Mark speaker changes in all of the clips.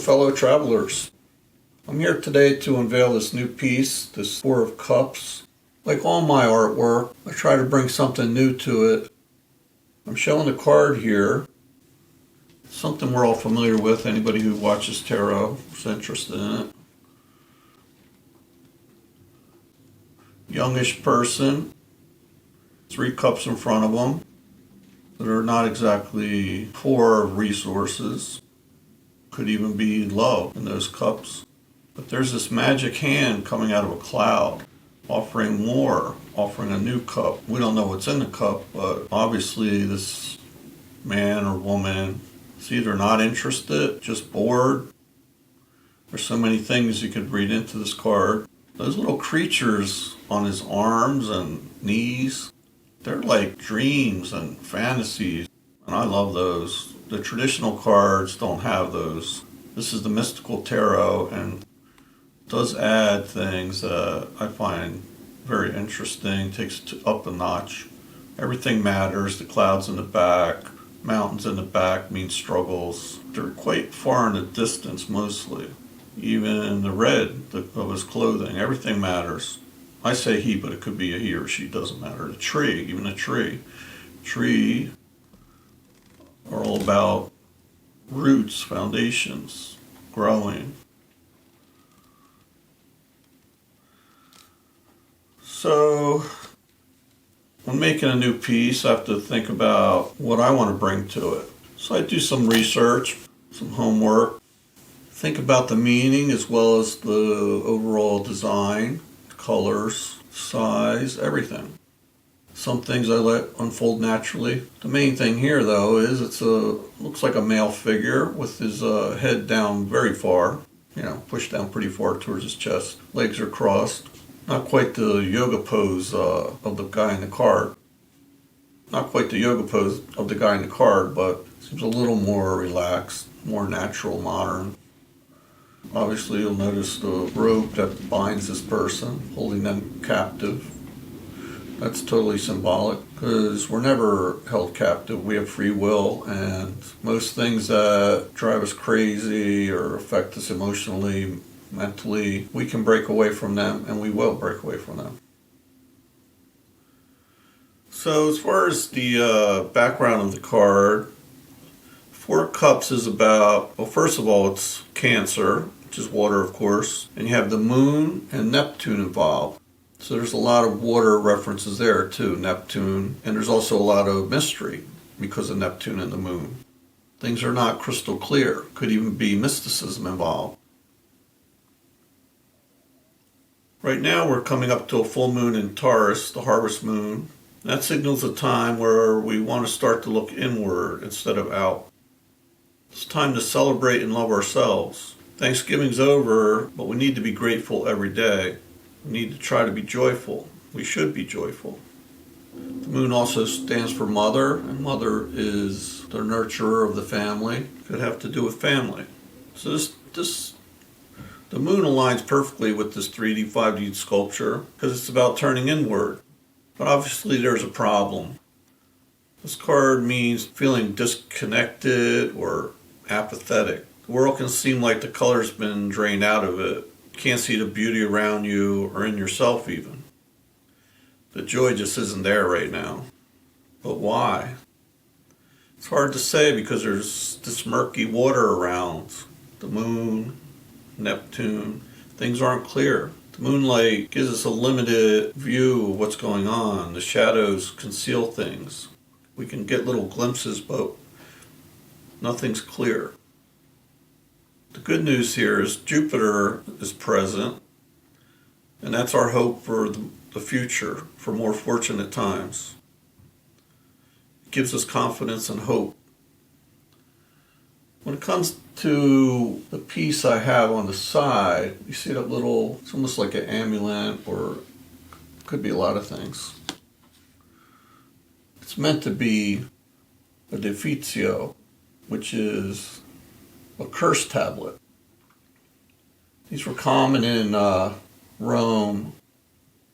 Speaker 1: fellow travelers. I'm here today to unveil this new piece, this Four of Cups. Like all my artwork, I try to bring something new to it. I'm showing the card here. Something we're all familiar with, anybody who watches tarot is interested in it. Youngish person, 3 cups in front of them that are not exactly poor of resources. Could even be love in those cups. But there's this magic hand coming out of a cloud, offering more, offering a new cup. We don't know what's in the cup, but obviously this man or woman is either not interested, just bored. There's so many things you could read into this card. Those little creatures on his arms and knees, they're like dreams and fantasies, and I love those. The traditional cards don't have those. This is the mystical tarot, and does add things that I find very interesting, takes it up a notch. Everything matters, the clouds in the back, mountains in the back mean struggles. They're quite far in the distance mostly. Even the red of his clothing, everything matters. I say he, but it could be a he or she, doesn't matter. The tree, even a tree. Tree are all about roots, foundations, growing. So, when making a new piece, I have to think about what I want to bring to it. So I do some research, some homework, think about the meaning as well as the overall design, colors, size, everything. Some things I let unfold naturally. The main thing here, though, is looks like a male figure with his head down very far, pushed down pretty far towards his chest. Legs are crossed. Not quite the yoga pose of the guy in the card. Not quite the yoga pose of the guy in the card, but seems a little more relaxed, more natural, modern. Obviously, you'll notice the rope that binds this person, holding them captive. That's totally symbolic, because we're never held captive. We have free will, and most things that drive us crazy or affect us emotionally, mentally, we can break away from them, and we will break away from them. So as far as the background of the card, Four Cups is about, well, first of all, it's Cancer, which is water, of course, and you have the moon and Neptune involved. So there's a lot of water references there too, Neptune, and there's also a lot of mystery because of Neptune and the moon. Things are not crystal clear, could even be mysticism involved. Right now we're coming up to a full moon in Taurus, the harvest moon. That signals a time where we want to start to look inward instead of out. It's time to celebrate and love ourselves. Thanksgiving's over, but we need to be grateful every day. We need to try to be joyful. We should be joyful. The moon also stands for mother, and mother is the nurturer of the family. Could have to do with family. So the moon aligns perfectly with this 3D, 5D sculpture because it's about turning inward. But obviously there's a problem. This card means feeling disconnected or apathetic. The world can seem like the color's been drained out of it. You can't see the beauty around you or in yourself even. The joy just isn't there right now. But why? It's hard to say because there's this murky water around. The moon, Neptune, things aren't clear. The moonlight gives us a limited view of what's going on. The shadows conceal things. We can get little glimpses, but nothing's clear. The good news here is Jupiter is present, and that's our hope for the future, for more fortunate times. It gives us confidence and hope. When it comes to the piece I have on the side, you see that little, it's almost like an amulet, or it could be a lot of things. It's meant to be a Defixio, which is a curse tablet. These were common in Rome,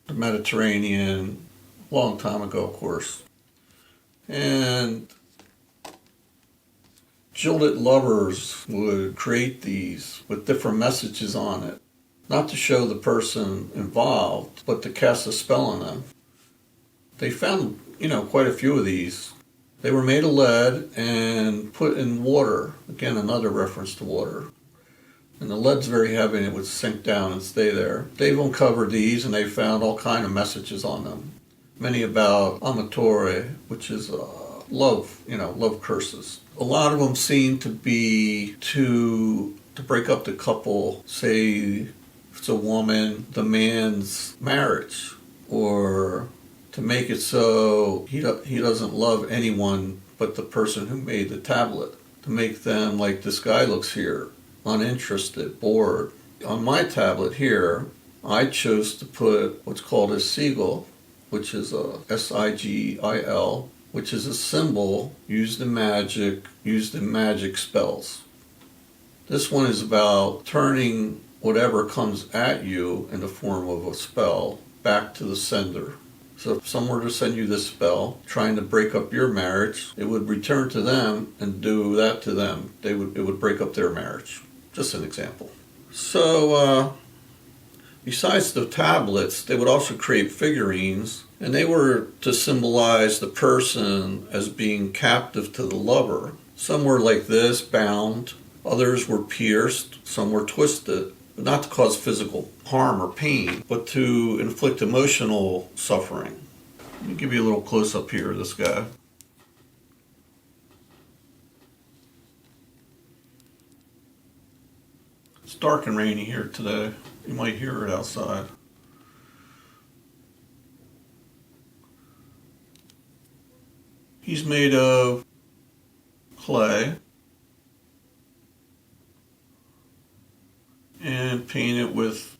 Speaker 1: the Mediterranean, a long time ago, of course. And jilted lovers would create these with different messages on it, not to show the person involved, but to cast a spell on them. They found, quite a few of these. They were made of lead and put in water. Again, another reference to water. And the lead's very heavy and it would sink down and stay there. They've uncovered these and they found all kind of messages on them. Many about Amatory, which is love, love curses. A lot of them seem to be to break up the couple, say if it's a woman, the man's marriage, or to make it so he doesn't love anyone but the person who made the tablet. To make them like this guy looks here, uninterested, bored. On my tablet here, I chose to put what's called a sigil, which is a sigil, which is a symbol used in magic spells. This one is about turning whatever comes at you in the form of a spell back to the sender. So if someone were to send you this spell, trying to break up your marriage, it would return to them and do that to them. It would break up their marriage. Just an example. So, besides the tablets, they would also create figurines, and they were to symbolize the person as being captive to the lover. Some were like this, bound. Others were pierced. Some were twisted. But not to cause physical harm or pain, but to inflict emotional suffering. Let me give you a little close-up here of this guy. It's dark and rainy here today. You might hear it outside. He's made of clay and painted with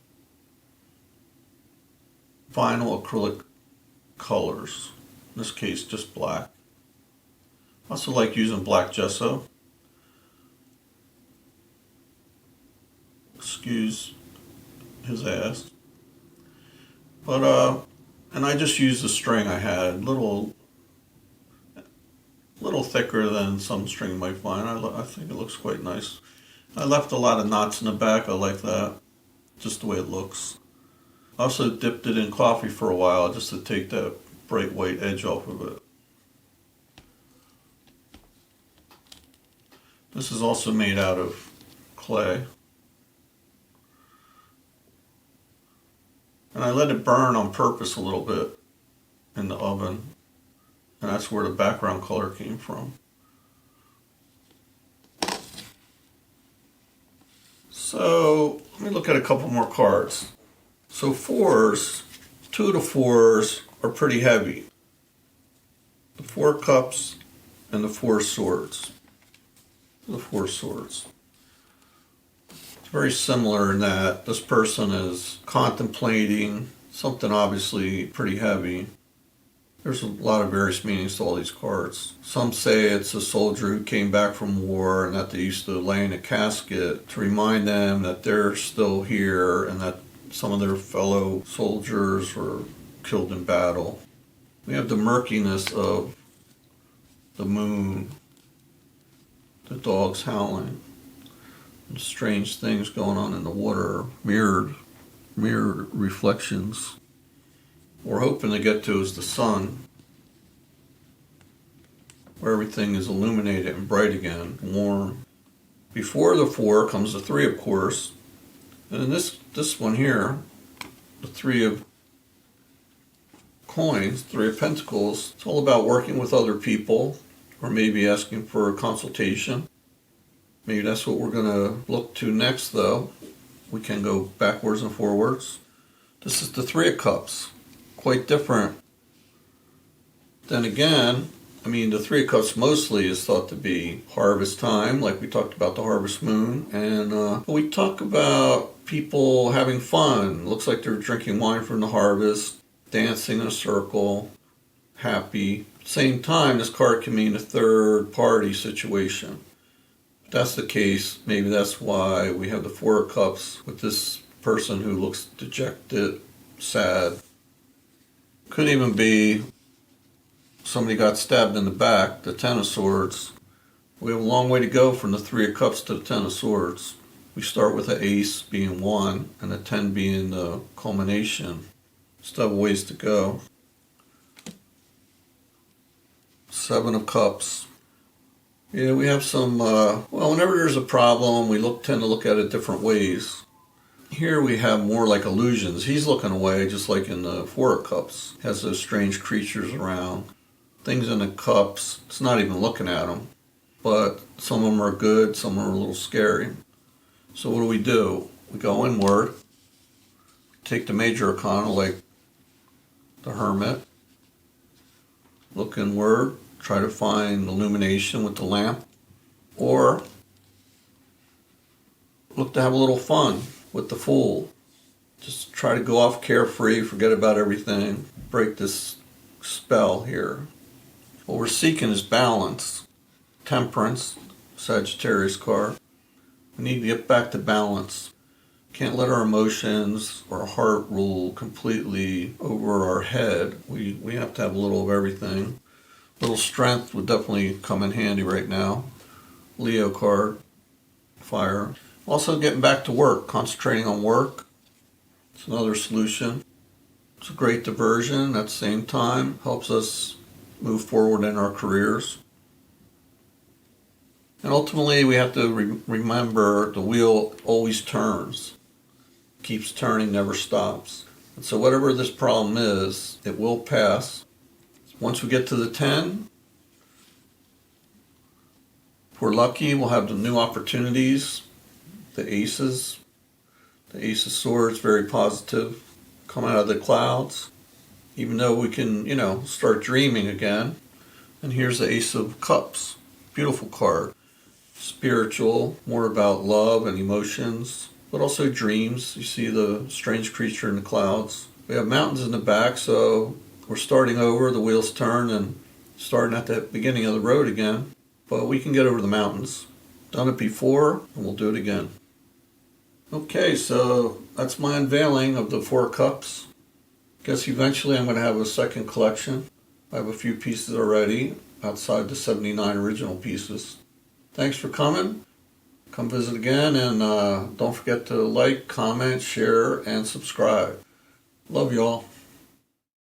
Speaker 1: vinyl acrylic colors. In this case, just black. I also like using black gesso. Excuse his ass. But, and I just used the string I had, little thicker than some string you might find. I think it looks quite nice. I left a lot of knots in the back. I like that, just the way it looks. I also dipped it in coffee for a while just to take that bright white edge off of it. This is also made out of clay. And I let it burn on purpose a little bit in the oven. And that's where the background color came from. So let me look at a couple more cards. So fours, 2 of the fours are pretty heavy. The 4 cups and the 4 swords. The 4 swords. It's very similar in that this person is contemplating something obviously pretty heavy. There's a lot of various meanings to all these cards. Some say it's a soldier who came back from war and that they used to lay in a casket to remind them that they're still here and that some of their fellow soldiers were killed in battle. We have the murkiness of the moon, the dogs howling, and strange things going on in the water, mirrored reflections. We're hoping to get to is the sun, where everything is illuminated and bright again, warm. Before the 4 comes the 3, of course. And in this one here, the 3 of coins, 3 of pentacles, it's all about working with other people, or maybe asking for a consultation. Maybe that's what we're going to look to next, though. We can go backwards and forwards. This is the 3 of cups. Quite different. Then again, the 3 of cups mostly is thought to be harvest time, like we talked about the harvest moon. And we talk about people having fun. Looks like they're drinking wine from the harvest, dancing in a circle, happy. Same time, this card can mean a third party situation. If that's the case, maybe that's why we have the 4 of cups with this person who looks dejected, sad. Could even be somebody got stabbed in the back, the 10 of swords, We have a long way to go from the Three of Cups to the Ten of Swords. We start with the Ace being 1 and the 10 being the culmination. Still have a ways to go. Seven of Cups. Yeah, we have some, whenever there's a problem, we tend to look at it different ways. Here we have more like illusions. He's looking away, just like in the Four of Cups. Has those strange creatures around. Things in the cups, it's not even looking at them. But some of them are good, some are a little scary. So what do? We go inward. Take the major arcana like the Hermit. Look inward. Try to find illumination with the lamp. Or look to have a little fun with the Fool. Just try to go off carefree, forget about everything. Break this spell here. What we're seeking is balance. Temperance, Sagittarius card. We need to get back to balance. Can't let our emotions or heart rule completely over our head. We have to have a little of everything. A little strength would definitely come in handy right now. Leo card, fire. Also getting back to work, concentrating on work. It's another solution. It's a great diversion. At the same time, helps us move forward in our careers. And ultimately, we have to remember the wheel always turns. Keeps turning, never stops. And so whatever this problem is, it will pass. Once we get to the 10, if we're lucky, we'll have the new opportunities. The aces. The Ace of Swords, very positive. Come out of the clouds. Even though we can, start dreaming again. And here's the Ace of Cups. Beautiful card. Spiritual, more about love and emotions, but also dreams. You see the strange creature in the clouds. We have mountains in the back, so we're starting over. The wheels turn and starting at the beginning of the road again. But we can get over the mountains. Done it before, and we'll do it again. Okay, so that's my unveiling of the Four Cups. Guess eventually I'm going to have a second collection. I have a few pieces already outside the 79 original pieces. Thanks for coming. Come visit again, and don't forget to like, comment, share, and subscribe. Love y'all.